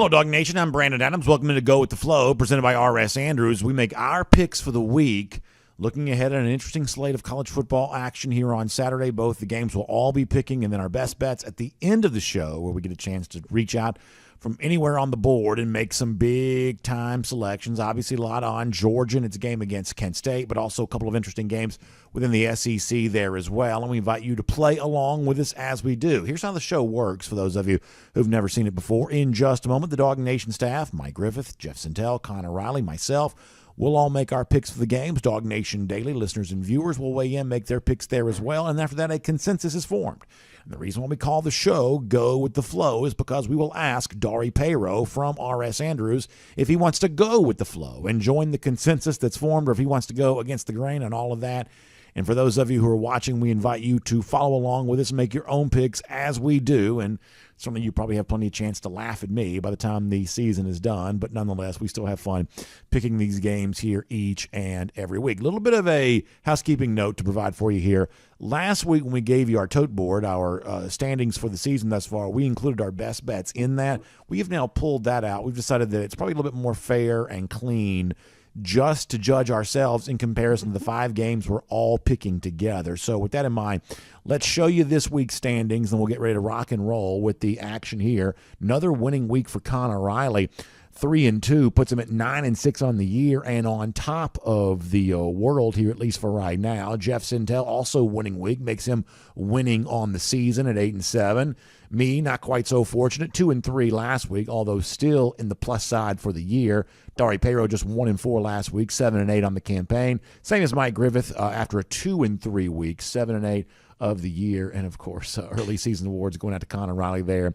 Hello, Dog Nation. I'm Brandon Adams. Welcome to Go with the Flow, presented by R.S. Andrews. We make our picks for the week, looking ahead at an interesting slate of college football action here on Saturday. Both the games will all be picking, and then our best bets at the end of the show, where we get a chance to reach out from anywhere on the board and make some big-time selections. Obviously, a lot on Georgia and its game against Kent State, but also a couple of interesting games within the SEC there as well. And we invite you to play along with us as we do. Here's how the show works for those of you who've never seen it before. In just a moment, the Dog Nation staff, Mike Griffith, Jeff Sintel, Connor Riley, myself, we'll all make our picks for the games. Dog Nation Daily listeners and viewers will weigh in, make their picks there as well. And after that, a consensus is formed. And the reason why we call the show Go with the Flow is because we will ask Dari Payro from R.S. Andrews if he wants to go with the flow and join the consensus that's formed, or if he wants to go against the grain and all of that. And for those of you who are watching, we invite you to follow along with us and make your own picks as we do. And certainly you probably have plenty of chance to laugh at me by the time the season is done. But nonetheless, we still have fun picking these games here each and every week. A little bit of a housekeeping note to provide for you here. Last week when we gave you our tote board, our standings for the season thus far, we included our best bets in that. We have now pulled that out. We've decided that it's probably a little bit more fair and clean just to judge ourselves in comparison to the 5 games we're all picking together. So with that in mind, let's show you this week's standings, and we'll get ready to rock and roll with the action here. Another winning week for Connor Riley. 3-2 puts him at 9-6 on the year and on top of the world here, at least for right now. Jeff Sintel, also winning week, makes him winning on the season at 8-7. Me, not quite so fortunate, 2-3 last week, although still in the plus side for the year. Dari Payro just 1-4 last week, 7-8 on the campaign. Same as Mike Griffith after a 2-3 week, 7-8 of the year. And of course, early season awards going out to Connor Riley there.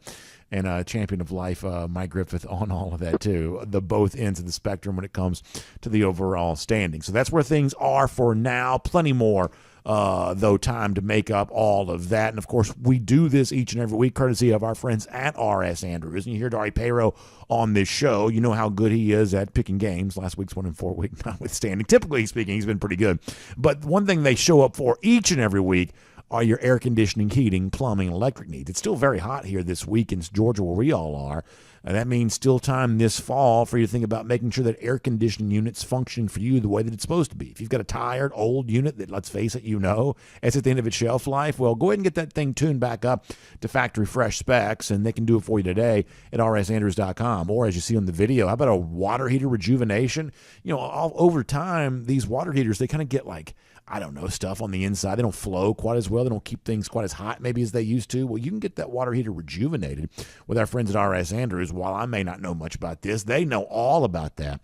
And champion of life, Mike Griffith, on all of that, too. The both ends of the spectrum when it comes to the overall standing. So that's where things are for now. Plenty more, though, time to make up all of that. And, of course, we do this each and every week courtesy of our friends at R.S. Andrews. And you hear Dari Payro on this show. You know how good he is at picking games. Last week's 1-4 week notwithstanding. Typically speaking, he's been pretty good. But one thing they show up for each and every week are your air conditioning, heating, plumbing, and electric needs. It's still very hot here this week in Georgia where we all are. And that means still time this fall for you to think about making sure that air conditioning unit's functioning for you the way that it's supposed to be. If you've got a tired, old unit that, let's face it, it's at the end of its shelf life, well, go ahead and get that thing tuned back up to factory fresh specs, and they can do it for you today at rsandrews.com. Or as you see on the video, how about a water heater rejuvenation? Over time, these water heaters, they kind of get stuff on the inside. They don't flow quite as well. They don't keep things quite as hot maybe as they used to. Well, you can get that water heater rejuvenated with our friends at R.S. Andrews. While I may not know much about this, they know all about that.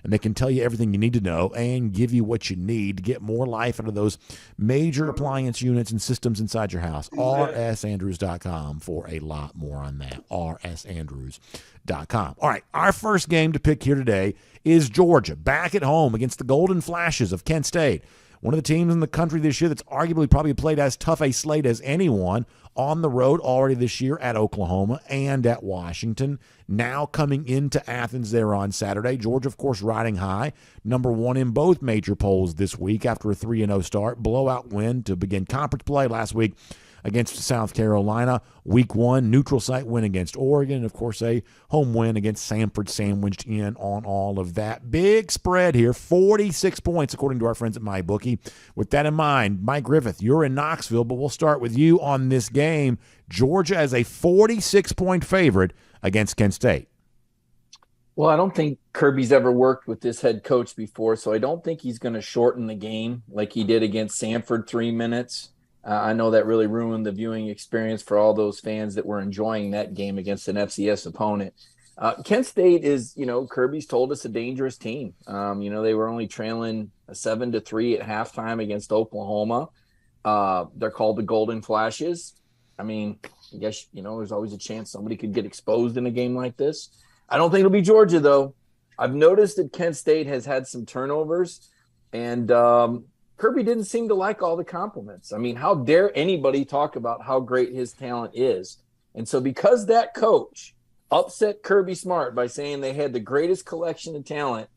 And they can tell you everything you need to know and give you what you need to get more life out of those major appliance units and systems inside your house. rsandrews.com for a lot more on that. rsandrews.com. All right, our first game to pick here today is Georgia, back at home against the Golden Flashes of Kent State. One of the teams in the country this year that's arguably probably played as tough a slate as anyone on the road already this year at Oklahoma and at Washington. Now coming into Athens there on Saturday. Georgia, of course, riding high. Number 1 in both major polls this week after a 3-0 start. Blowout win to begin conference play last week against South Carolina. Week 1, neutral site win against Oregon. And, of course, a home win against Samford sandwiched in on all of that. Big spread here, 46 points, according to our friends at MyBookie. With that in mind, Mike Griffith, you're in Knoxville, but we'll start with you on this game. Georgia as a 46-point favorite against Kent State. Well, I don't think Kirby's ever worked with this head coach before, so I don't think he's going to shorten the game like he did against Samford, 3 minutes. I know that really ruined the viewing experience for all those fans that were enjoying that game against an FCS opponent. Kent State is, Kirby's told us, a dangerous team. They were only trailing 7-3 at halftime against Oklahoma. They're called the Golden Flashes. I mean, I guess, there's always a chance somebody could get exposed in a game like this. I don't think it'll be Georgia, though. I've noticed that Kent State has had some turnovers, and Kirby didn't seem to like all the compliments. I mean, how dare anybody talk about how great his talent is? And so because that coach upset Kirby Smart by saying they had the greatest collection of talent,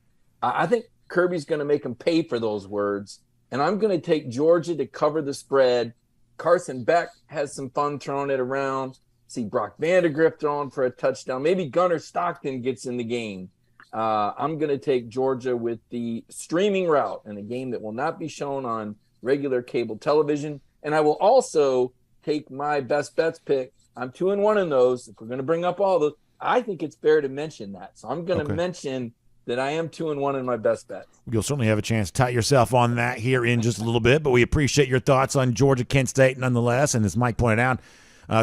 I think Kirby's going to make him pay for those words. And I'm going to take Georgia to cover the spread. Carson Beck has some fun throwing it around. see Brock Vandagriff throwing for a touchdown. Maybe Gunnar Stockton gets in the game. I'm going to take Georgia with the streaming route in a game that will not be shown on regular cable television. And I will also take my best bets pick. I'm 2-1 in those. If we're going to bring up all those, I think it's fair to mention that. So I'm going to mention that I am 2-1 in my best bets. You'll certainly have a chance to tie yourself on that here in just a little bit, but we appreciate your thoughts on Georgia, Kent State nonetheless. And as Mike pointed out,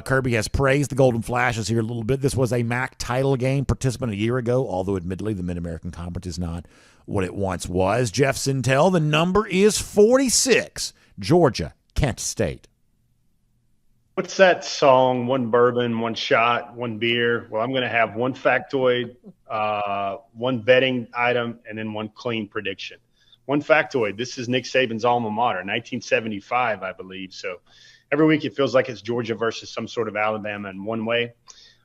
Kirby has praised the Golden Flashes here a little bit. This was a MAC title game participant a year ago, although admittedly the Mid-American Conference is not what it once was. Jeff Sintel, the number is 46. Georgia, Kent State. What's that song? One bourbon, one shot, one beer. Well, I'm going to have one factoid, one betting item, and then one clean prediction. One factoid. This is Nick Saban's alma mater, 1975, I believe. So every week it feels like it's Georgia versus some sort of Alabama in one way.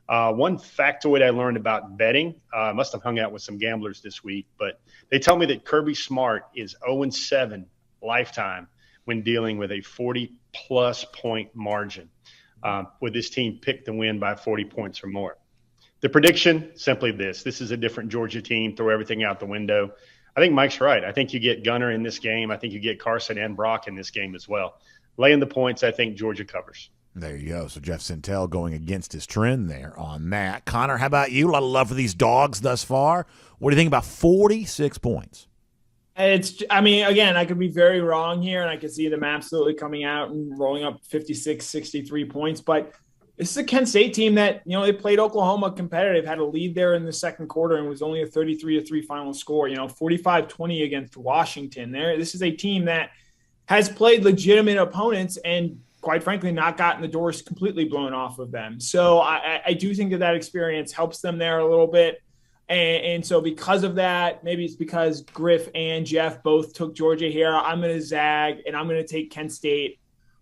One factoid I learned about betting, I must have hung out with some gamblers this week, but they tell me that Kirby Smart is 0-7 lifetime when dealing with a 40-plus point margin. With this team picked to win by 40 points or more. The prediction, simply this. This is a different Georgia team. Throw everything out the window. I think Mike's right. I think you get Gunnar in this game. I think you get Carson and Brock in this game as well. Laying the points, I think Georgia covers. There you go. So Jeff Sintel going against his trend there on that. Connor, how about you? A lot of love for these dogs thus far. What do you think about 46 points? Again, I could be very wrong here, and I could see them absolutely coming out and rolling up 56, 63 points. But this is a Kent State team that, they played Oklahoma competitive, had a lead there in the second quarter, and was only a 33-3 final score, 45-20 against Washington. This is a team that has played legitimate opponents and, quite frankly, not gotten the doors completely blown off of them. So I do think that experience helps them there a little bit. And so because of that, maybe it's because Griff and Jeff both took Georgia here. I'm going to zag, and I'm going to take Kent State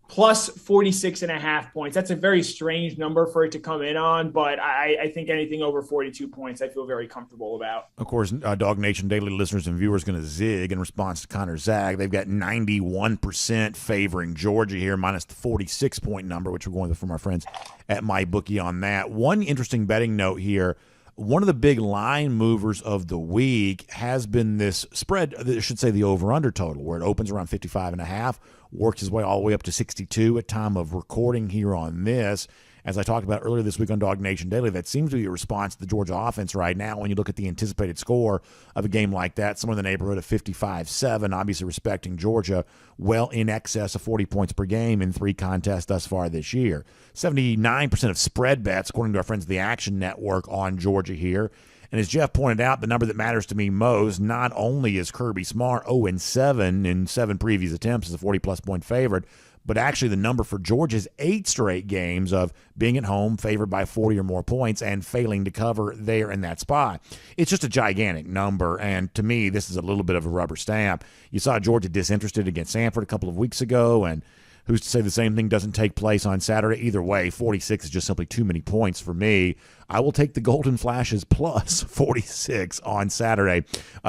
plus 46.5 points. That's a very strange number for it to come in on, but I think anything over 42 points I feel very comfortable about. Of course, Dog Nation Daily listeners and viewers going to zig in response to Connor's zag. They've got 91% favoring Georgia here, minus the 46-point number, which we're going with from our friends at MyBookie on that. One interesting betting note here. One of the big line movers of the week has been this spread, I should say the over-under total, where it opens around 55.5, works its way all the way up to 62 at time of recording here on this. As I talked about earlier this week on Dog Nation Daily, that seems to be a response to the Georgia offense right now. When you look at the anticipated score of a game like that, somewhere in the neighborhood of 55-7, obviously respecting Georgia well in excess of 40 points per game in 3 contests thus far this year. 79% of spread bets, according to our friends at the Action Network, on Georgia here. And as Jeff pointed out, the number that matters to me most, not only is Kirby Smart 0-7 in 7 previous attempts as a 40-plus point favorite, but actually the number for Georgia's 8 straight games of being at home, favored by 40 or more points, and failing to cover there in that spot. It's just a gigantic number, and to me, this is a little bit of a rubber stamp. You saw Georgia disinterested against Samford a couple of weeks ago, and who's to say the same thing doesn't take place on Saturday? Either way, 46 is just simply too many points for me. I will take the Golden Flashes plus 46 on Saturday.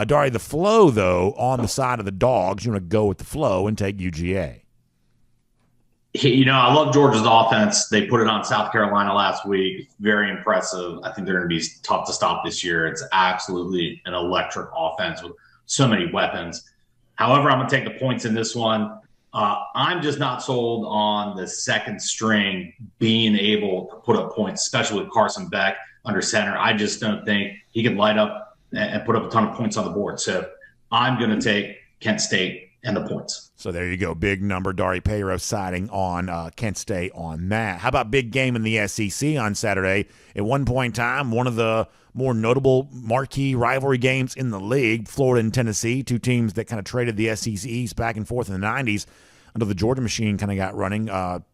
Dari, the flow, though, on the side of the dogs, you want to go with the flow and take UGA. I love Georgia's offense. They put it on South Carolina last week. Very impressive. I think they're going to be tough to stop this year. It's absolutely an electric offense with so many weapons. However, I'm going to take the points in this one. I'm just not sold on the second string being able to put up points, especially with Carson Beck under center. I just don't think he can light up and put up a ton of points on the board. So I'm going to take Kent State and the points. So there you go. Big number. Dari Payro siding on Kent State on that. How about big game in the SEC on Saturday? At one point in time, one of the more notable marquee rivalry games in the league, Florida and Tennessee, 2 teams that kind of traded the SEC East back and forth in the 90s until the Georgia machine kind of got running,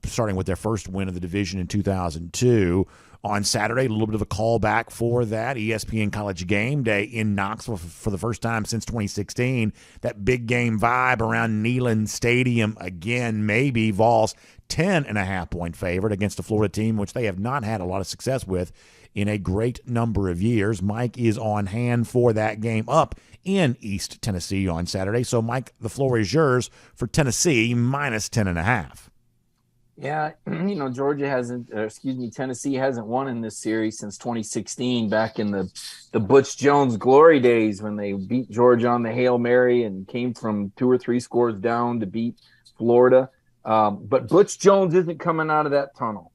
starting with their first win of the division in 2002. On Saturday, a little bit of a callback for that. ESPN College Game Day in Knoxville for the first time since 2016. That big game vibe around Neyland Stadium again. Maybe Vols 10.5-point favorite against a Florida team, which they have not had a lot of success with in a great number of years. Mike is on hand for that game up in East Tennessee on Saturday. So, Mike, the floor is yours for Tennessee minus 10.5. Yeah, Georgia hasn't, Tennessee hasn't won in this series since 2016, back in the Butch Jones glory days when they beat Georgia on the Hail Mary and came from 2 or 3 scores down to beat Florida. But Butch Jones isn't coming out of that tunnel.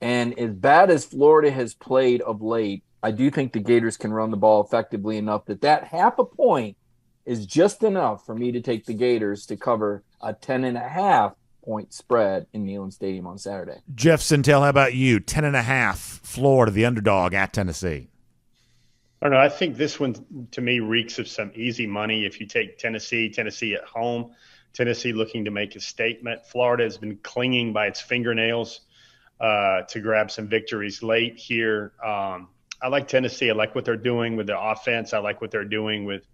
And as bad as Florida has played of late, I do think the Gators can run the ball effectively enough that half a point is just enough for me to take the Gators to cover a 10.5 point spread in Neyland Stadium on Saturday. Jeff Sintel, how about you? 10.5, Florida, the underdog at Tennessee. I don't know. I think this one, to me, reeks of some easy money. If you take Tennessee at home, Tennessee looking to make a statement. Florida has been clinging by its fingernails to grab some victories late here. I like Tennessee. I like what they're doing with their offense. I like what they're doing with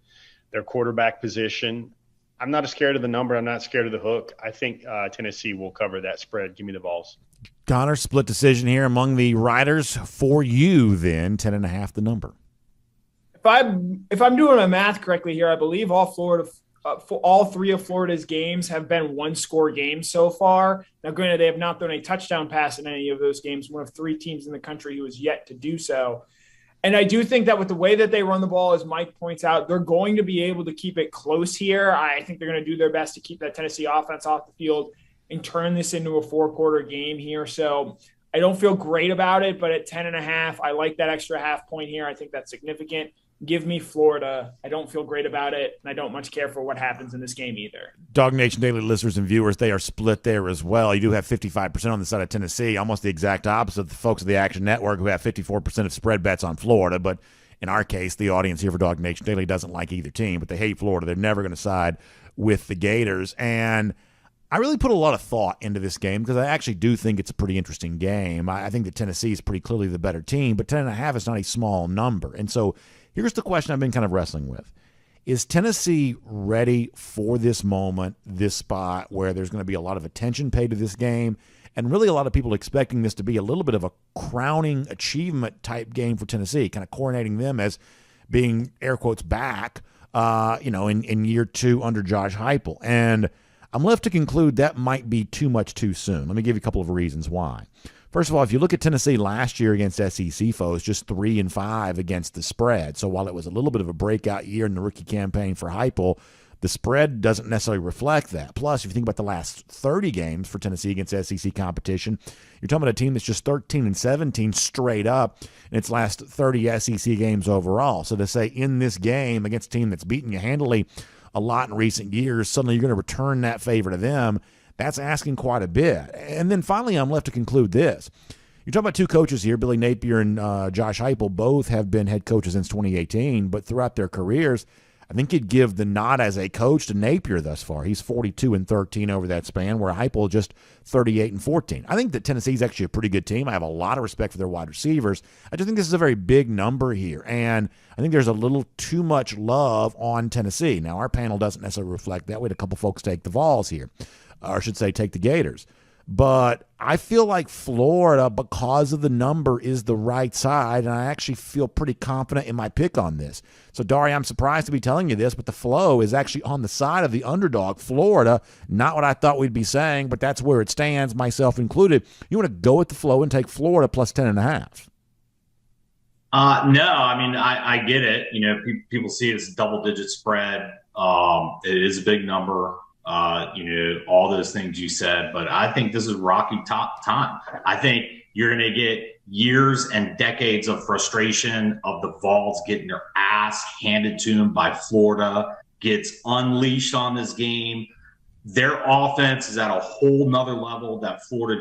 their quarterback position. I'm not scared of the number. I'm not scared of the hook. I think Tennessee will cover that spread. Give me the Vols. Connor, split decision here among the riders. For you, then, 10.5 the number. If I'm doing my math correctly here, I believe all three of Florida's games have been 1-score games so far. Now, granted, they have not thrown a touchdown pass in any of those games. One of 3 teams in the country who has yet to do so. And I do think that with the way that they run the ball, as Mike points out, they're going to be able to keep it close here. I think they're going to do their best to keep that Tennessee offense off the field and turn this into a 4-quarter game here. So I don't feel great about it, but at 10.5, I like that extra half point here. I think that's significant. Give me Florida. I don't feel great about it, and I don't much care for what happens in this game either. Dog Nation Daily listeners and viewers, they are split there as well. You do have 55% on the side of Tennessee, almost the exact opposite of the folks of the Action Network who have 54% of spread bets on Florida. But in our case, the audience here for Dog Nation Daily doesn't like either team, but they hate Florida. They're never going to side with the Gators. And I really put a lot of thought into this game because I actually do think it's a pretty interesting game. I think that Tennessee is pretty clearly the better team, but 10.5 is not a small number. And so here's the question I've been kind of wrestling with. Is Tennessee ready for this moment, this spot where there's going to be a lot of attention paid to this game and really a lot of people expecting this to be a little bit of a crowning achievement type game for Tennessee, kind of coronating them as being, air quotes, back, in year 2 under Josh Heupel. And I'm left to conclude that might be too much too soon. Let me give you a couple of reasons why. First of all, if you look at Tennessee last year against SEC foes, just 3-5 against the spread. So while it was a little bit of a breakout year in the rookie campaign for Heupel, the spread doesn't necessarily reflect that. Plus, if you think about the last 30 games for Tennessee against SEC competition, you're talking about a team that's just 13-17 straight up in its last 30 SEC games overall. So to say in this game against a team that's beaten you handily a lot in recent years, suddenly you're going to return that favor to them, that's asking quite a bit. And then finally, I'm left to conclude this. You're talking about 2 coaches here, Billy Napier and Josh Heupel. Both have been head coaches since 2018, but throughout their careers, I think you'd give the nod as a coach to Napier thus far. He's 42-13 over that span, where Heupel just 38-14. I think that Tennessee's actually a pretty good team. I have a lot of respect for their wide receivers. I just think this is a very big number here, and I think there's a little too much love on Tennessee. Now, our panel doesn't necessarily reflect that. We had a couple folks take the Vols here. Or I should say take the Gators. But I feel like Florida, because of the number, is the right side, and I actually feel pretty confident in my pick on this. So, Dari, I'm surprised to be telling you this, but the flow is actually on the side of the underdog, Florida. Not what I thought we'd be saying, but that's where it stands, myself included. You want to go with the flow and take Florida plus 10.5. No, I mean, I get it. People see it as a double-digit spread. It is a big number. All those things you said, but I think this is rocky top time. I think you're going to get years and decades of frustration of the Vols getting their ass handed to them by Florida, gets unleashed on this game. Their offense is at a whole nother level that Florida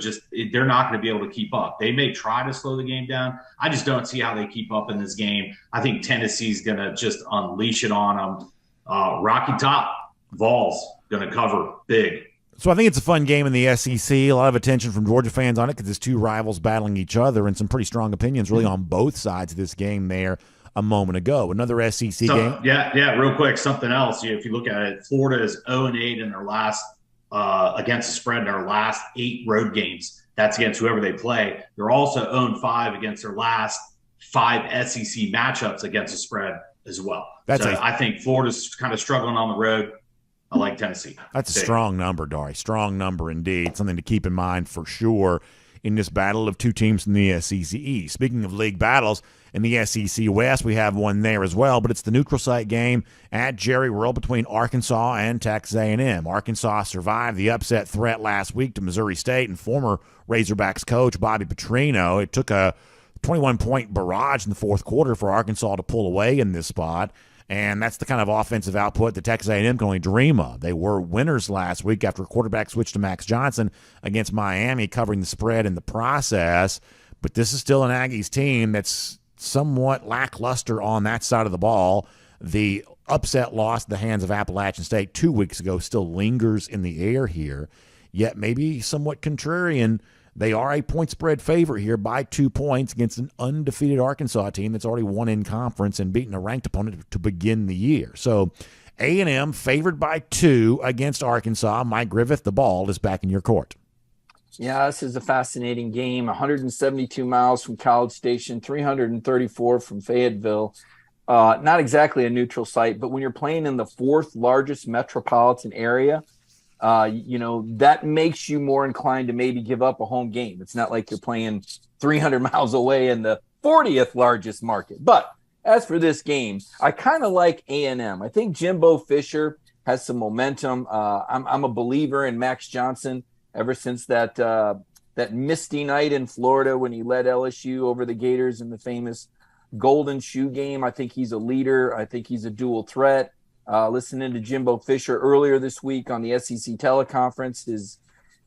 they're not going to be able to keep up. They may try to slow the game down. I just don't see how they keep up in this game. I think Tennessee's going to just unleash it on them. Rocky top, Vols going to cover big. So I think it's a fun game in the SEC. A lot of attention from Georgia fans on it because there's 2 rivals battling each other and some pretty strong opinions really on both sides of this game there a moment ago. Another SEC game. Yeah, real quick, something else. If you look at it, Florida is 0-8 in their last against the spread in their last 8 road games. That's against whoever they play. They're also 0-5 against their last 5 SEC matchups against the spread as well. I think Florida's kind of struggling on the road. I like Tennessee. That's a strong number, Dari. Strong number indeed. Something to keep in mind for sure in this battle of two teams from the SEC East. Speaking of league battles, in the SEC West, we have one there as well, but it's the neutral site game at Jerry World between Arkansas and Texas A&M. Arkansas survived the upset threat last week to Missouri State and former Razorbacks coach Bobby Petrino. It took a 21-point barrage in the fourth quarter for Arkansas to pull away in this spot. And that's the kind of offensive output that Texas A&M can only dream of. They were winners last week after a quarterback switch to Max Johnson against Miami, covering the spread in the process. But this is still an Aggies team that's somewhat lackluster on that side of the ball. The upset loss in the hands of Appalachian State 2 weeks ago still lingers in the air here, yet maybe somewhat contrarian. They are a point spread favorite here by 2 points against an undefeated Arkansas team that's already won in conference and beaten a ranked opponent to begin the year. So A&M favored by 2 against Arkansas. Mike Griffith, the ball is back in your court. Yeah, this is a fascinating game. 172 miles from College Station, 334 from Fayetteville. Not exactly a neutral site, but when you're playing in the fourth largest metropolitan area, that makes you more inclined to maybe give up a home game. It's not like you're playing 300 miles away in the 40th largest market. But as for this game, I kind of like A&M. I think Jimbo Fisher has some momentum. I'm a believer in Max Johnson ever since that misty night in Florida when he led LSU over the Gators in the famous Golden Shoe game. I think he's a leader. I think he's a dual threat. Listening to Jimbo Fisher earlier this week on the SEC teleconference,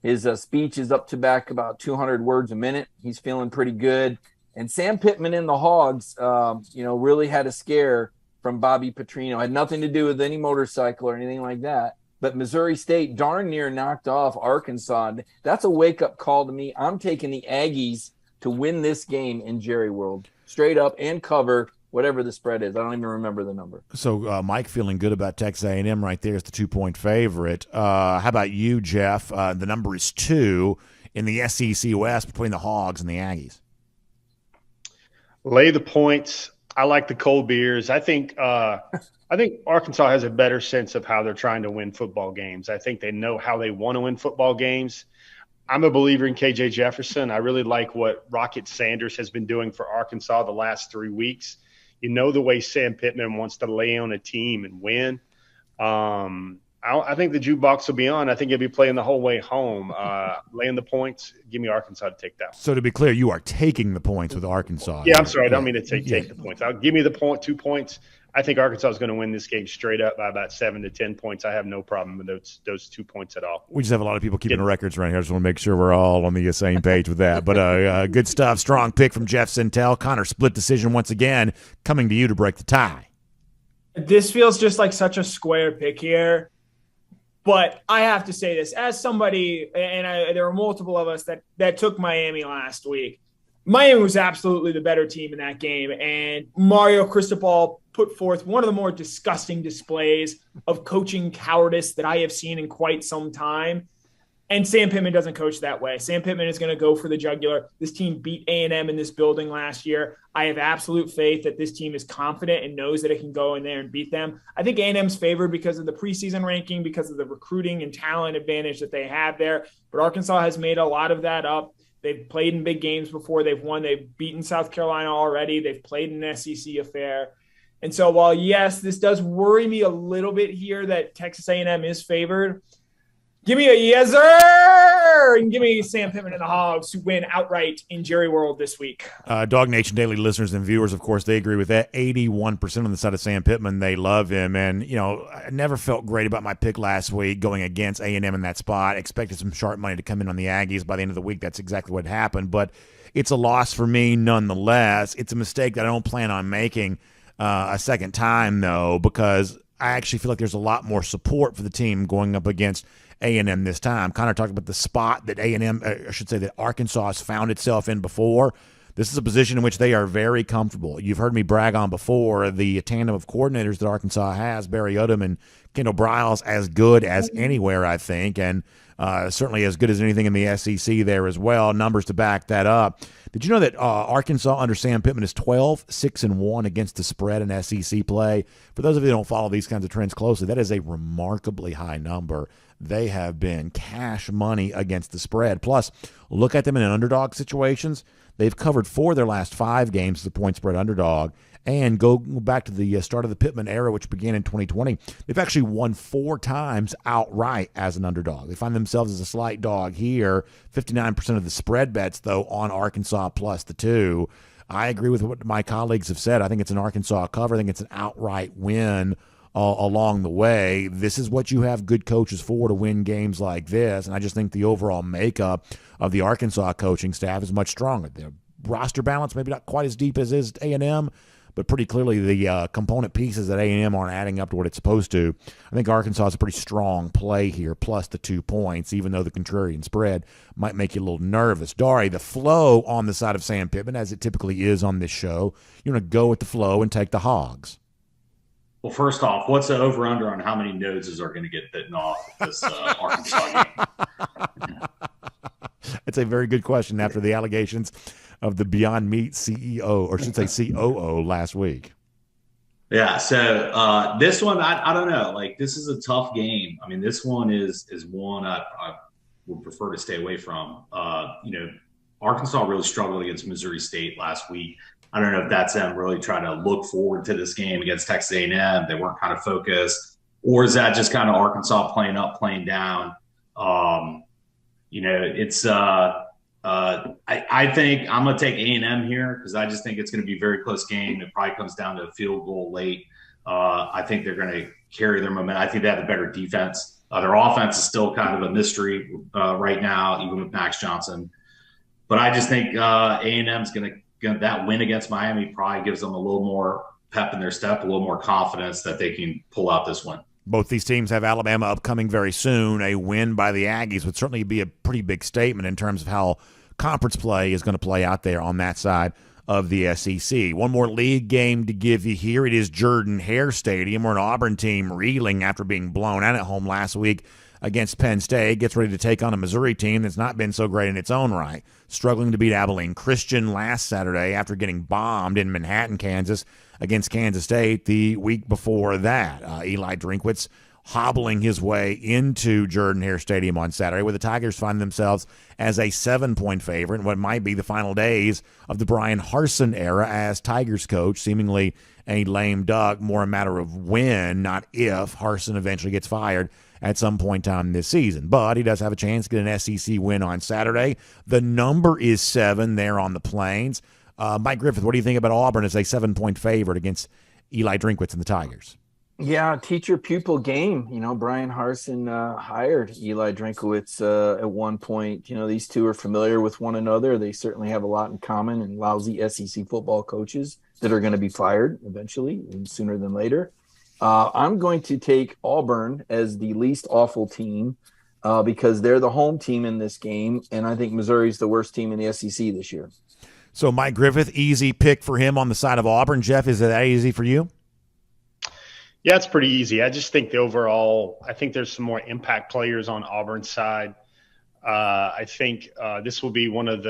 his speech is up to back about 200 words a minute. He's feeling pretty good. And Sam Pittman in the Hogs, really had a scare from Bobby Petrino. Had nothing to do with any motorcycle or anything like that. But Missouri State darn near knocked off Arkansas. That's a wake-up call to me. I'm taking the Aggies to win this game in Jerry World, straight up and cover whatever the spread is. I don't even remember the number. So Mike feeling good about Texas A&M right there as the 2-point favorite. How about you, Jeff? The number is 2 in the SEC West between the Hogs and the Aggies. Lay the points. I like the cold beers. I think Arkansas has a better sense of how they're trying to win football games. I think they know how they want to win football games. I'm a believer in KJ Jefferson. I really like what Rocket Sanders has been doing for Arkansas the last 3 weeks. You know the way Sam Pittman wants to lay on a team and win. I think the jukebox will be on. I think he'll be playing the whole way home. Laying the points, give me Arkansas to take that one. So to be clear, you are taking the points with Arkansas. Yeah, I'm sorry. I don't mean to take the points. Give me the 2 points. I think Arkansas is going to win this game straight up by about 7 to 10 points. I have no problem with those 2 points at all. We just have a lot of people keeping records around here. I just want to make sure we're all on the same page with that. But good stuff. Strong pick from Jeff Sintel. Connor, split decision once again, coming to you to break the tie. This feels just like such a square pick here. But I have to say this, as somebody, and there were multiple of us that took Miami last week. Miami was absolutely the better team in that game, and Mario Cristobal put forth one of the more disgusting displays of coaching cowardice that I have seen in quite some time. And Sam Pittman doesn't coach that way. Sam Pittman is going to go for the jugular. This team beat A&M in this building last year. I have absolute faith that this team is confident and knows that it can go in there and beat them. I think A&M's favored because of the preseason ranking, because of the recruiting and talent advantage that they have there. But Arkansas has made a lot of that up. They've played in big games before. They've won. They've beaten South Carolina already. They've played in an SEC affair. And so while, yes, this does worry me a little bit here that Texas A&M is favored, give me a yes, sir, and give me Sam Pittman and the Hogs to win outright in Jerry World this week. Dog Nation Daily listeners and viewers, of course, they agree with that. 81% on the side of Sam Pittman. They love him. And, I never felt great about my pick last week going against A&M in that spot. Expected some sharp money to come in on the Aggies. By the end of the week, that's exactly what happened. But it's a loss for me nonetheless. It's a mistake that I don't plan on making a second time, though, because I actually feel like there's a lot more support for the team going up against A&M this time. Connor talked about the spot that that Arkansas has found itself in before. This is a position in which they are very comfortable. You've heard me brag on before the tandem of coordinators that Arkansas has, Barry Odom and Kendall Briles, as good as anywhere, I think, and certainly as good as anything in the SEC there as well. Numbers to back that up. Did you know that Arkansas under Sam Pittman is 12-6-1 against the spread in SEC play? For those of you who don't follow these kinds of trends closely, that is a remarkably high number. They have been cash money against the spread. Plus, look at them in underdog situations. They've covered 4 of their last 5 games as a point spread underdog. And go back to the start of the Pittman era, which began in 2020. They've actually won 4 times outright as an underdog. They find themselves as a slight dog here. 59% of the spread bets, though, on Arkansas plus the 2. I agree with what my colleagues have said. I think it's an Arkansas cover. I think it's an outright win along the way. This is what you have good coaches for, to win games like this. And I just think the overall makeup of the Arkansas coaching staff is much stronger. Their roster balance maybe not quite as deep as is at A&M, but pretty clearly the component pieces at A&M aren't adding up to what it's supposed to. I think Arkansas is a pretty strong play here, plus the 2 points, even though the contrarian spread might make you a little nervous. Dari, the flow on the side of Sam Pittman, as it typically is on this show, you want to go with the flow and take the Hogs. Well, first off, what's the over-under on how many noses are going to get bitten off this Arkansas game? That's a very good question after the allegations of the Beyond Meat CEO, or should say COO, last week. Yeah, so this one, I don't know. Like, this is a tough game. I mean, this one is one I would prefer to stay away from. Arkansas really struggled against Missouri State last week. I don't know if that's them really trying to look forward to this game against Texas A&M. They weren't kind of focused. Or is that just kind of Arkansas playing up, playing down? It's I think I'm going to take A&M here because I just think it's going to be a very close game. It probably comes down to a field goal late. I think they're going to carry their momentum. I think they have a better defense. Their offense is still kind of a mystery right now, even with Max Johnson. But I just think A&M's going to that win against Miami probably gives them a little more pep in their step, a little more confidence that they can pull out this win. Both these teams have Alabama upcoming very soon. A win by the Aggies would certainly be a pretty big statement in terms of how conference play is going to play out there on that side of the SEC. One more league game to give you here. It is Jordan-Hare Stadium, where an Auburn team reeling after being blown out at home last week against Penn State gets ready to take on a Missouri team that's not been so great in its own right, struggling to beat Abilene Christian last Saturday after getting bombed in Manhattan, Kansas, against Kansas State the week before that. Eli Drinkwitz hobbling his way into Jordan-Hare Stadium on Saturday, where the Tigers find themselves as a 7-point favorite in what might be the final days of the Brian Harsin era as Tigers coach, seemingly a lame duck, more a matter of when, not if, Harsin eventually gets fired at some point in time this season. But he does have a chance to get an SEC win on Saturday. The number is 7 there on the Plains. Mike Griffith, what do you think about Auburn as a 7-point favorite against Eli Drinkwitz and the Tigers? Yeah, teacher-pupil game. Brian Harsin hired Eli Drinkwitz at one point. These two are familiar with one another. They certainly have a lot in common, and lousy SEC football coaches that are going to be fired eventually, and sooner than later. I'm going to take Auburn as the least awful team because they're the home team in this game, and I think Missouri's the worst team in the SEC this year. So Mike Griffith, easy pick for him on the side of Auburn. Jeff, is it that easy for you? Yeah, it's pretty easy. I just think I think there's some more impact players on Auburn's side. I think this will be one of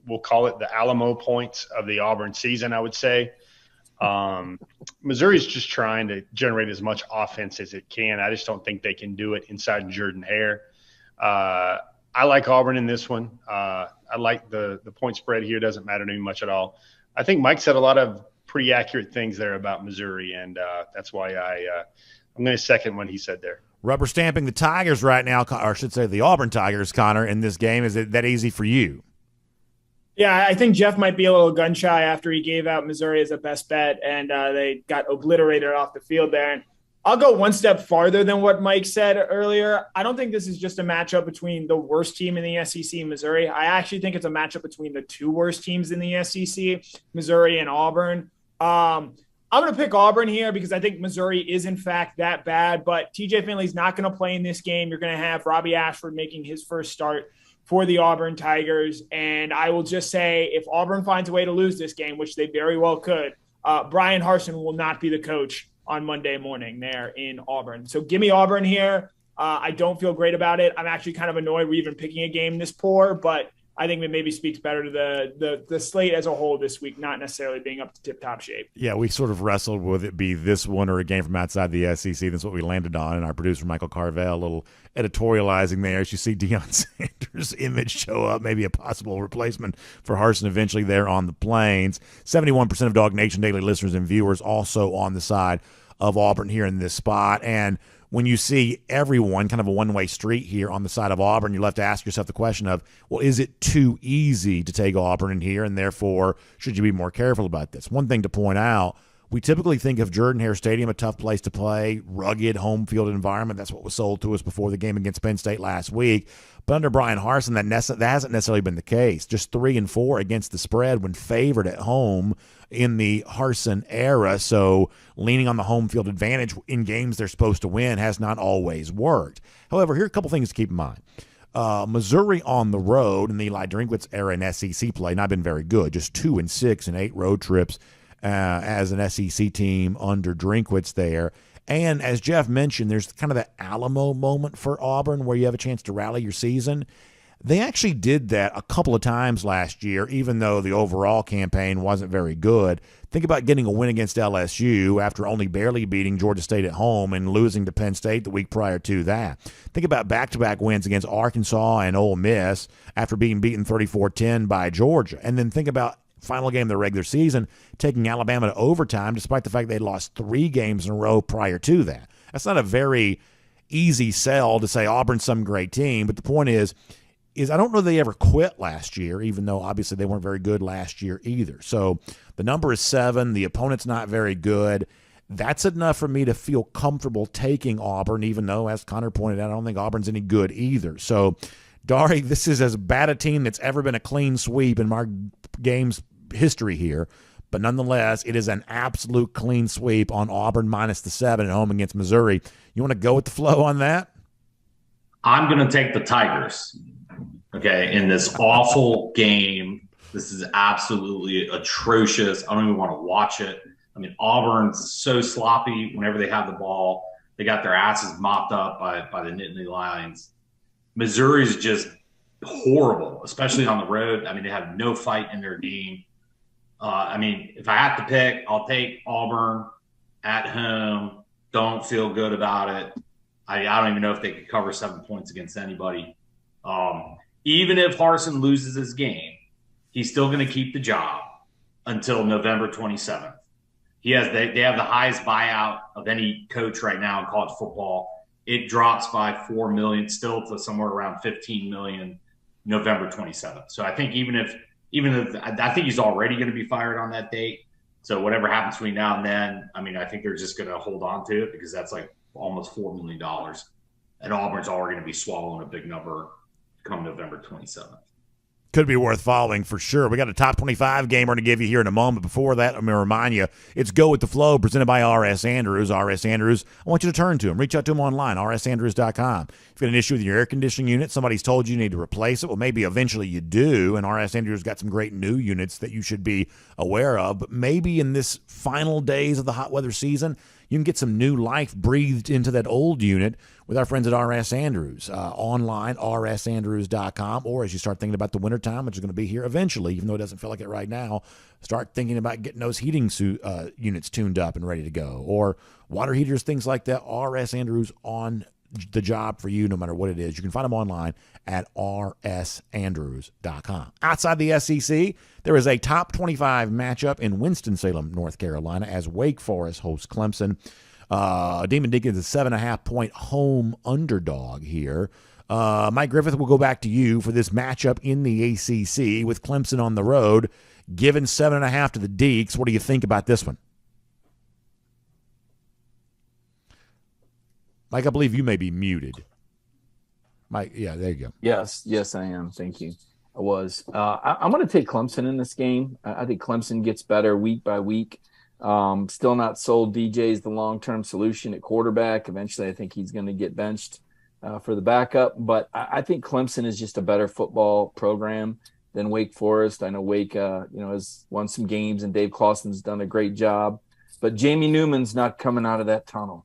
we'll call it the Alamo points of the Auburn season, I would say. Missouri's just trying to generate as much offense as it can. I just don't think they can do it inside Jordan-Hare. I like Auburn in this one. I like the point spread here. Doesn't matter to me much at all. I think Mike said a lot of pretty accurate things there about Missouri, and that's why I'm going to second what he said there. Rubber stamping the Tigers right now, or I should say the Auburn Tigers, Connor, in this game. Is it that easy for you? Yeah, I think Jeff might be a little gun shy after he gave out Missouri as a best bet, and they got obliterated off the field there. And I'll go one step farther than what Mike said earlier. I don't think this is just a matchup between the worst team in the SEC, Missouri. I actually think it's a matchup between the 2 worst teams in the SEC, Missouri and Auburn. I'm going to pick Auburn here because I think Missouri is, in fact, that bad. But TJ Finley's not going to play in this game. You're going to have Robbie Ashford making his first start for the Auburn Tigers. And I will just say, if Auburn finds a way to lose this game, which they very well could, Brian Harsin will not be the coach on Monday morning there in Auburn. So give me Auburn here. I don't feel great about it. I'm actually kind of annoyed we're even picking a game this poor, but I think it maybe speaks better to the slate as a whole this week, not necessarily being up to tip-top shape. Yeah, we sort of wrestled with it be this one or a game from outside the SEC. That's what we landed on. And our producer, Michael Carvel, a little editorializing there as you see Deion Sanders' image show up, maybe a possible replacement for Harsin eventually there on the Plains. 71% of Dog Nation daily listeners and viewers also on the side of Auburn here in this spot. And when you see everyone kind of a one-way street here on the side of Auburn, you'll have to ask yourself the question of, well, is it too easy to take Auburn in here, and therefore should you be more careful about this? One thing to point out, we typically think of Jordan-Hare Stadium, a tough place to play, rugged home field environment. That's what was sold to us before the game against Penn State last week. But under Brian Harsin, that hasn't necessarily been the case. Just 3-4 against the spread when favored at home in the Harsin era. So leaning on the home field advantage in games they're supposed to win has not always worked. However, here are a couple things to keep in mind. Missouri on the road in the Eli Drinkwitz era in SEC play not been very good. Just 2-6 in 8 road trips as an SEC team under Drinkwitz there. And as Jeff mentioned, there's kind of that Alamo moment for Auburn where you have a chance to rally your season. They actually did that a couple of times last year, even though the overall campaign wasn't very good. Think about getting a win against LSU after only barely beating Georgia State at home and losing to Penn State the week prior to that. Think about back-to-back wins against Arkansas and Ole Miss after being beaten 34-10 by Georgia. And then think about final game of the regular season, taking Alabama to overtime, despite the fact they lost 3 games in a row prior to that. That's not a very easy sell to say Auburn's some great team, but the point is I don't know they ever quit last year, even though obviously they weren't very good last year either. So the number is 7. The opponent's not very good. That's enough for me to feel comfortable taking Auburn, even though, as Connor pointed out, I don't think Auburn's any good either. So, Dari, this is as bad a team that's ever been a clean sweep in our game's history here. But nonetheless, it is an absolute clean sweep on Auburn minus the 7 at home against Missouri. You want to go with the flow on that? I'm going to take the Tigers. Okay, in this awful game. This is absolutely atrocious. I don't even want to watch it. I mean, Auburn's so sloppy whenever they have the ball. They got their asses mopped up by the Nittany Lions. Missouri's just horrible, especially on the road. I mean, they have no fight in their game. I mean, if I have to pick, I'll take Auburn at home. Don't feel good about it. I don't even know if they could cover 7 points against anybody. Even if Harsin loses his game, he's still going to keep the job until November 27th. They have the highest buyout of any coach right now in college football. It drops by $4 million, still to somewhere around $15 million, November 27th. So I think even if I think he's already going to be fired on that date. So whatever happens between now and then, I mean, I think they're just going to hold on to it because that's like almost $4 million. And Auburn's already going to be swallowing a big number come November 27th. Could be worth following for sure. We got a top 25 game we're going to give you here in a moment. Before that, I'm going to remind you, it's Go With The Flow, presented by R.S. Andrews. R.S. Andrews, I want you to turn to him. Reach out to him online, rsandrews.com. If you've got an issue with your air conditioning unit, somebody's told you need to replace it, well, maybe eventually you do, and R.S. Andrews got some great new units that you should be aware of. But maybe in this final days of the hot weather season, you can get some new life breathed into that old unit with our friends at R.S. Andrews. Online, rsandrews.com, or as you start thinking about the wintertime, which is going to be here eventually, even though it doesn't feel like it right now, start thinking about getting those heating units tuned up and ready to go, or water heaters, things like that. R.S. Andrews on the job for you, no matter what it is. You can find them online at rsandrews.com. Outside the SEC, there is a top 25 matchup in Winston-Salem, North Carolina, as Wake Forest hosts Clemson. Demon Deacons is a 7.5-point home underdog here. Mike Griffith, will go back to you for this matchup in the ACC with Clemson on the road, given 7.5 to the Deacs. What do you think about this one? Mike, I believe you may be muted. Mike, yeah, there you go. Yes, I am. Thank you. I was. I'm going to take Clemson in this game. I think Clemson gets better week by week. Still not sold DJ's the long-term solution at quarterback. Eventually, I think he's going to get benched for the backup. But I think Clemson is just a better football program than Wake Forest. I know Wake, has won some games, and Dave Clawson's done a great job. But Jamie Newman's not coming out of that tunnel.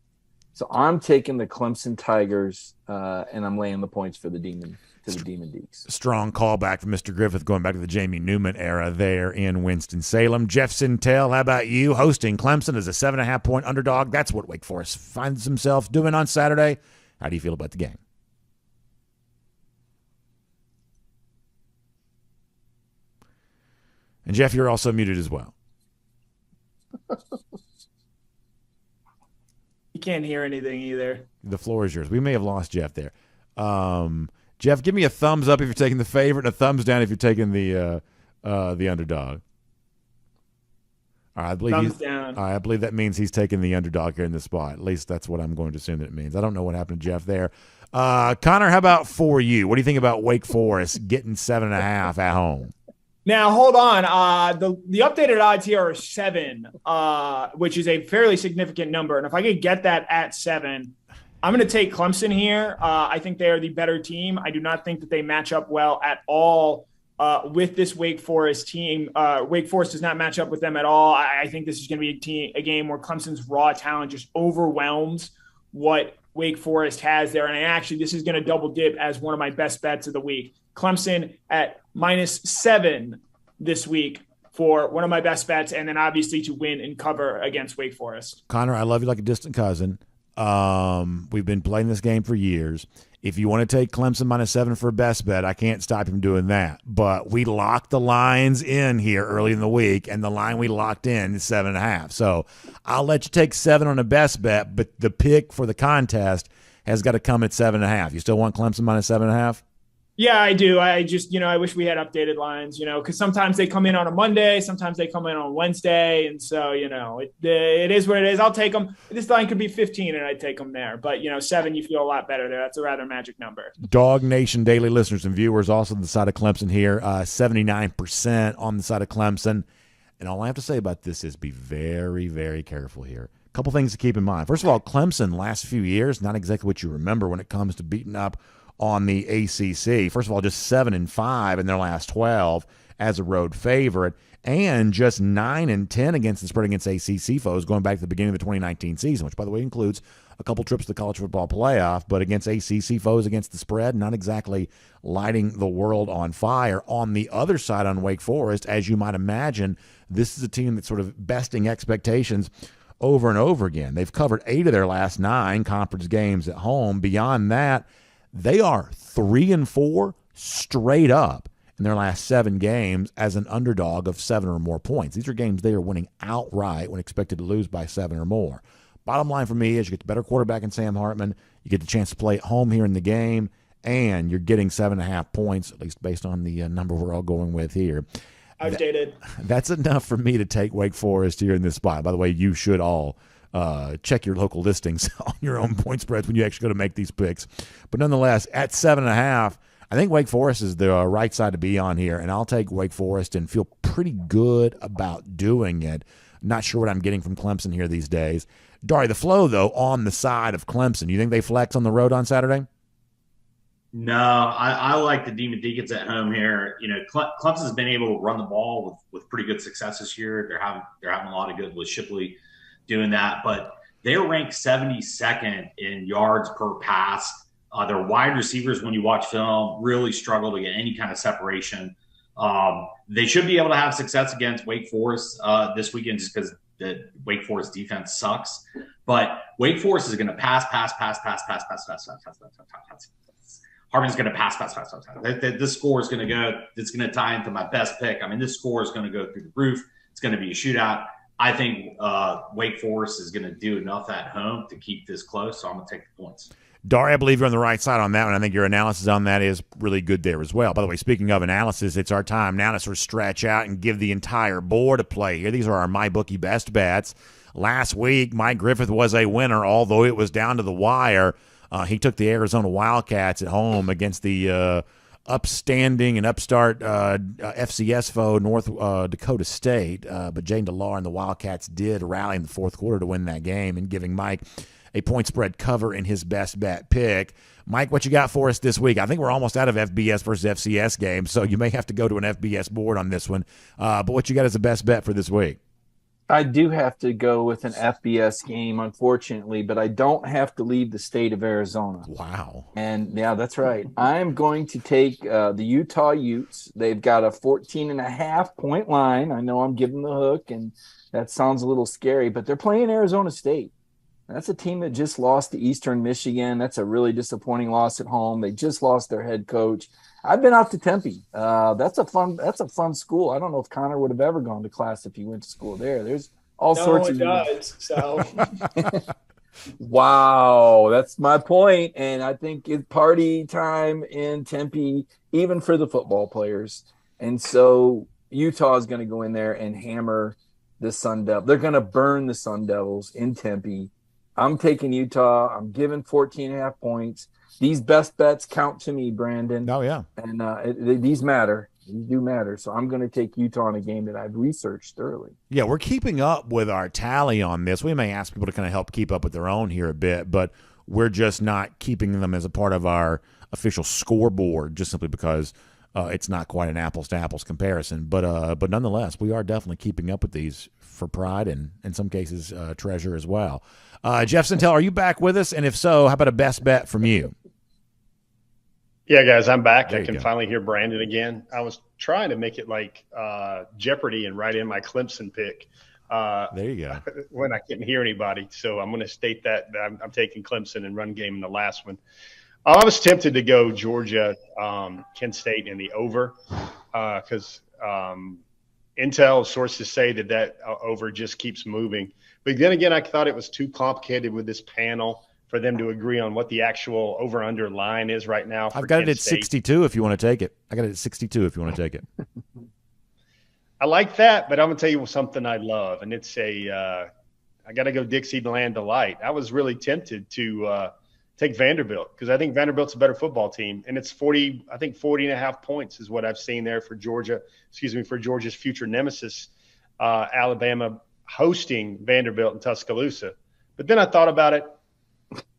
So I'm taking the Clemson Tigers, and I'm laying the points for the Demon Deacs. Strong callback from Mr. Griffith, going back to the Jamie Newman era there in Winston-Salem. Jeff Sintel, how about you? Hosting Clemson as a 7.5-point underdog. That's what Wake Forest finds himself doing on Saturday. How do you feel about the game? And Jeff, you're also muted as well. You can't hear anything either. The floor is yours. We may have lost Jeff there. Jeff, give me a thumbs up if you're taking the favorite, and a thumbs down if you're taking the underdog. All right, Thumbs down. All right, I believe that means he's taking the underdog here in this spot. At least that's what I'm going to assume that it means. I don't know what happened to Jeff there. Connor, how about for you? What do you think about Wake Forest getting 7.5 at home? Now, hold on. The updated odds here are 7, which is a fairly significant number. And if I could get that at 7, I'm going to take Clemson here. I think they are the better team. I do not think that they match up well at all with this Wake Forest team. Wake Forest does not match up with them at all. I think this is going to be a game where Clemson's raw talent just overwhelms what Wake Forest has there. And this is going to double dip as one of my best bets of the week. Clemson at -7 this week for one of my best bets, and then obviously to win and cover against Wake Forest. Connor, I love you like a distant cousin. We've been playing this game for years. If you want to take Clemson -7 for a best bet, I can't stop you from doing that. But we locked the lines in here early in the week, and the line we locked in is 7.5. So I'll let you take 7 on a best bet, but the pick for the contest has got to come at 7.5. You still want Clemson -7.5? Yeah, I do. I just, I wish we had updated lines, because sometimes they come in on a Monday, sometimes they come in on Wednesday. And so, it is what it is. I'll take them. This line could be 15 and I'd take them there. But, 7, you feel a lot better there. That's a rather magic number. Dog Nation daily listeners and viewers also on the side of Clemson here, 79% on the side of Clemson. And all I have to say about this is be very, very careful here. A couple things to keep in mind. First of all, Clemson last few years, not exactly what you remember when it comes to beating up on the ACC. First of all, just 7-5 in their last 12 as a road favorite, and just 9-10 against the spread against ACC foes going back to the beginning of the 2019 season, which, by the way, includes a couple trips to the college football playoff, but against ACC foes against the spread, not exactly lighting the world on fire. On the other side, on Wake Forest, as you might imagine, this is a team that's sort of besting expectations over and over again. They've covered 8 of their last 9 conference games at home. Beyond that, they are 3-4 straight up in their last 7 games as an underdog of 7 or more points. These are games they are winning outright when expected to lose by 7 or more. Bottom line for me is you get the better quarterback in Sam Hartman, you get the chance to play at home here in the game, and you're getting 7.5 points, at least based on the number we're all going with here. Outdated. That's enough for me to take Wake Forest here in this spot. By the way, you should all check your local listings on your own point spreads when you actually go to make these picks. But nonetheless, at 7.5, I think Wake Forest is the right side to be on here, and I'll take Wake Forest and feel pretty good about doing it. Not sure what I'm getting from Clemson here these days. Dari, the flow, though, on the side of Clemson. You think they flex on the road on Saturday? No, I like the Demon Deacons at home here. Clemson's been able to run the ball with pretty good success this year. They're having a lot of good with Shipley doing that, but they're ranked 72nd in yards per pass. Their wide receivers, when you watch film, really struggle to get any kind of separation. They should be able to have success against Wake Forest this weekend just because the Wake Forest defense sucks. But Wake Forest is going to pass. Hartman's going to pass. This score is going to go. It's going to tie into my best pick. I mean, this score is going to go through the roof. It's going to be a shootout. I think Wake Forest is going to do enough at home to keep this close, so I'm going to take the points. Dari, I believe you're on the right side on that one. I think your analysis on that is really good there as well. By the way, speaking of analysis, it's our time now to sort of stretch out and give the entire board a play here. These are our MyBookie best bets. Last week, Mike Griffith was a winner, although it was down to the wire. He took the Arizona Wildcats at home against the upstanding and upstart FCS foe North Dakota State. But Jane DeLar and the Wildcats did rally in the fourth quarter to win that game, and giving Mike a point spread cover in his best bet pick. Mike, what you got for us this week? I think we're almost out of FBS versus FCS games, so you may have to go to an FBS board on this one. But what you got as a best bet for this week? I do have to go with an FBS game, unfortunately, but I don't have to leave the state of Arizona. Wow. And yeah, that's right. I'm going to take the Utah Utes. They've got a 14.5-point line. I know I'm giving the hook, and that sounds a little scary, but they're playing Arizona State. That's a team that just lost to Eastern Michigan. That's a really disappointing loss at home. They just lost their head coach. I've been out to Tempe. That's a fun school. I don't know if Connor would have ever gone to class if he went to school there. There's all sorts of does. So wow, that's my point. And I think it's party time in Tempe, even for the football players. And so Utah is going to go in there and hammer the Sun Devils. They're going to burn the Sun Devils in Tempe. I'm taking Utah. I'm giving 14.5 points. These best bets count to me, Brandon. Oh, yeah. And these matter. These do matter. So I'm going to take Utah in a game that I've researched thoroughly. Yeah, we're keeping up with our tally on this. We may ask people to kind of help keep up with their own here a bit, but we're just not keeping them as a part of our official scoreboard just simply because it's not quite an apples-to-apples comparison. But nonetheless, we are definitely keeping up with these for pride and, in some cases, treasure as well. Jeff Sentell, are you back with us? And if so, how about a best bet from you? Yeah, guys, I'm back. There I you can go. finally hear Brandon again. I was trying to make it like Jeopardy and write in my Clemson pick There you go. when I couldn't hear anybody. So I'm going to state that I'm taking Clemson and run game in the last one. I was tempted to go Georgia, Kent State in the over because intel sources say that over just keeps moving. But then again, I thought it was too complicated with this panel for them to agree on what the actual over-under line is right now. I've got Kent it at State. 62 if you want to take it. I got it at 62 if you want to take it. I like that, but I'm going to tell you something I love, and it's I got to go Dixieland Delight. I was really tempted to take Vanderbilt because I think Vanderbilt's a better football team, and it's 40.5 points is what I've seen there for Georgia. For Georgia's future nemesis, Alabama hosting Vanderbilt in Tuscaloosa. But then I thought about it.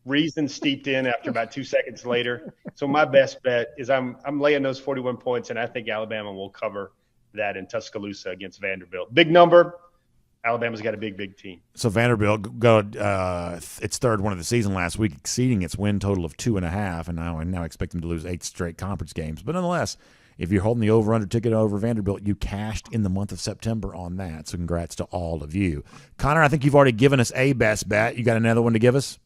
Reason steeped in after about 2 seconds later. So my best bet is I'm laying those 41 points, and I think Alabama will cover that in Tuscaloosa against Vanderbilt. Big number. Alabama's got a big team. So Vanderbilt got its third win of the season last week, exceeding its win total of 2.5, and I now expect them to lose 8 straight conference games. But nonetheless, if you're holding the over-under ticket over Vanderbilt, you cashed in the month of September on that. So congrats to all of you. Connor, I think you've already given us a best bet. You got another one to give us?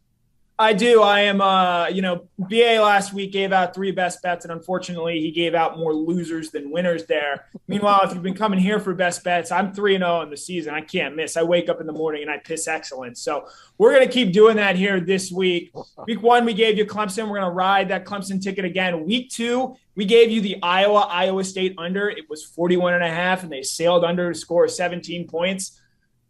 I do. I am, BA last week gave out 3 best bets, and unfortunately, he gave out more losers than winners there. Meanwhile, if you've been coming here for best bets, I'm 3-0 in the season. I can't miss. I wake up in the morning and I piss excellence. So we're going to keep doing that here this week. Week 1, we gave you Clemson. We're going to ride that Clemson ticket again. Week 2, we gave you the Iowa State under. It was 41.5, and they sailed under to score 17 points.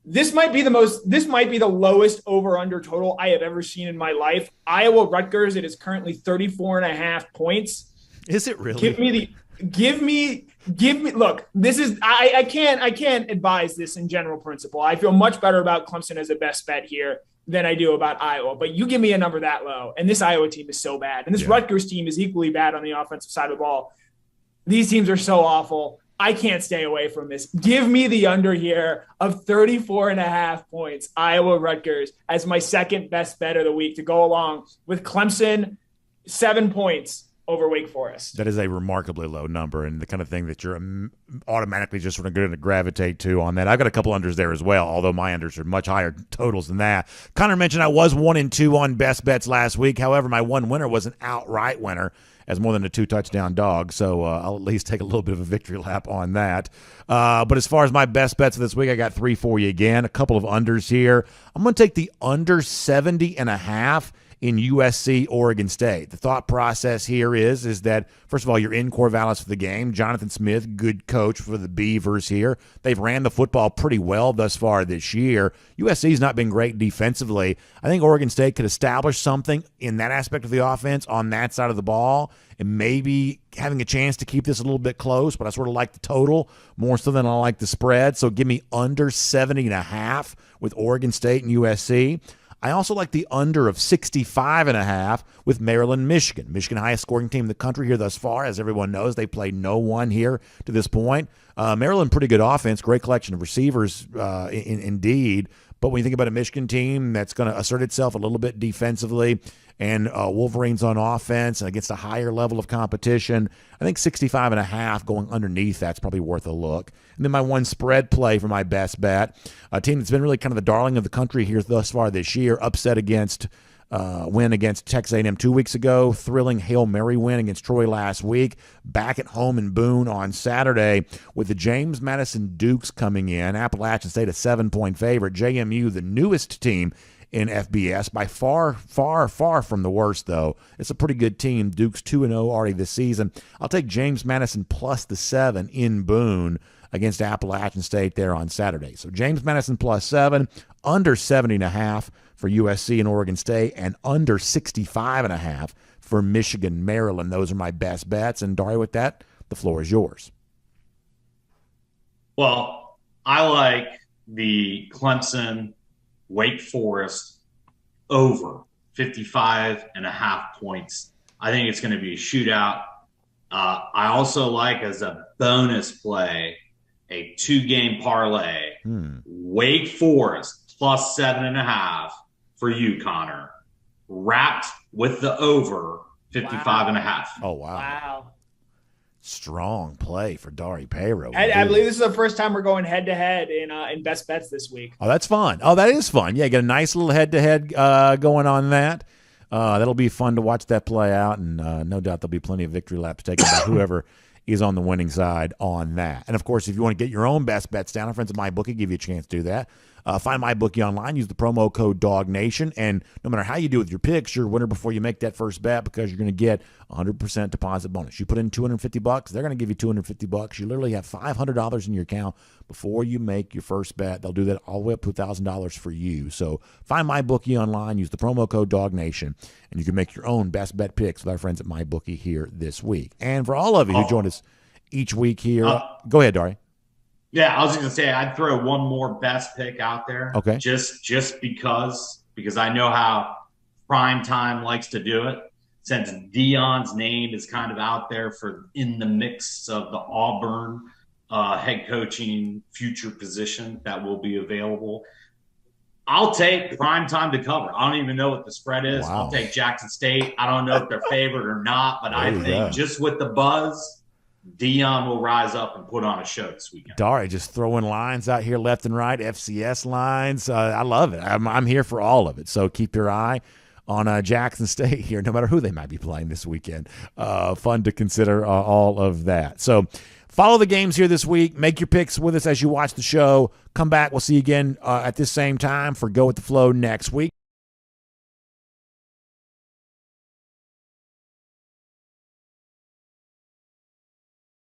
This might be the lowest over-under total I have ever seen in my life. Iowa Rutgers, it is currently 34.5 points. Is it really? Give me. Look, this is I can't advise this in general principle. I feel much better about Clemson as a best bet here than I do about Iowa. But you give me a number that low, and this Iowa team is so bad, and this Rutgers team is equally bad on the offensive side of the ball. These teams are so awful. I can't stay away from this. Give me the under here of 34.5 points, Iowa Rutgers, as my second best bet of the week to go along with Clemson, 7 points over Wake Forest. That is a remarkably low number and the kind of thing that you're automatically just sort of going to gravitate to on that. I've got a couple unders there as well, although my unders are much higher totals than that. Connor mentioned I was 1-2 on best bets last week. However, my one winner was an outright winner as more than a 2-touchdown dog, so I'll at least take a little bit of a victory lap on that. But as far as my best bets of this week, I got 3 for you again. A couple of unders here. I'm going to take the under 70.5 in USC Oregon State. The thought process here is that, first of all, you're in Corvallis for the game. Jonathan Smith, good coach for the Beavers here. They've ran the football pretty well thus far this year. USC's not been great defensively. I think Oregon State could establish something in that aspect of the offense on that side of the ball and maybe having a chance to keep this a little bit close, but I sort of like the total more so than I like the spread. So give me under 70.5 with Oregon State and USC. I also like the under of 65.5 with Maryland, Michigan. Michigan, highest scoring team in the country here thus far. As everyone knows, they played no one here to this point. Maryland, pretty good offense, great collection of receivers indeed. But when you think about a Michigan team that's going to assert itself a little bit defensively and Wolverines on offense and against a higher level of competition, I think 65.5 going underneath that's probably worth a look. And then my one spread play for my best bet, a team that's been really kind of the darling of the country here thus far this year, upset win against Texas A&M 2 weeks ago, thrilling Hail Mary win against Troy last week, back at home in Boone on Saturday with the James Madison Dukes coming in, Appalachian State a 7-point favorite, JMU the newest team in FBS, by far from the worst, though. It's a pretty good team. Duke's 2-0 already this season. I'll take James Madison plus the 7 in Boone against Appalachian State there on Saturday. So James Madison plus 7, under 70.5 for USC and Oregon State, and under 65.5 for Michigan, Maryland. Those are my best bets. And Dario, with that, the floor is yours. Well, I like the Clemson Wake Forest over 55.5 points. I think it's going to be a shootout. I also like, as a bonus play, a 2-game parlay. Wake Forest plus 7.5 for you, Connor, wrapped with the over 55.5. Oh, wow. Strong play for Dari Payro. I believe this is the first time we're going head-to-head in best bets this week. Oh, that's fun. Oh, that is fun. Yeah, get a nice little head-to-head going on that. That'll be fun to watch that play out, and no doubt there'll be plenty of victory laps taken by whoever is on the winning side on that. And, of course, if you want to get your own best bets down, our friends at MyBookie give you a chance to do that. Find MyBookie online. Use the promo code DogNation. And no matter how you do with your picks, you're a winner before you make that first bet, because you're going to get 100% deposit bonus. You put in $250, they're going to give you $250. You literally have $500 in your account before you make your first bet. They'll do that all the way up to $1,000 for you. So find MyBookie online. Use the promo code DogNation, and you can make your own best bet picks with our friends at MyBookie here this week. And for all of you who join us each week here, go ahead, Dari. Yeah, I was going to say I'd throw one more best pick out there. Okay. Just because I know how Prime Time likes to do it. Since Deion's name is kind of out there for in the mix of the Auburn head coaching future position that will be available, I'll take Prime Time to cover. I don't even know what the spread is. Wow. I'll take Jackson State. I don't know if they're favored or not, but I think just with the buzz, Deion will rise up and put on a show this weekend. Dari just throwing lines out here left and right, FCS lines. I love it. I'm here for all of it. So keep your eye on Jackson State here, no matter who they might be playing this weekend. Fun to consider all of that. So follow the games here this week. Make your picks with us as you watch the show. Come back. We'll see you again at this same time for Go With The Flow next week.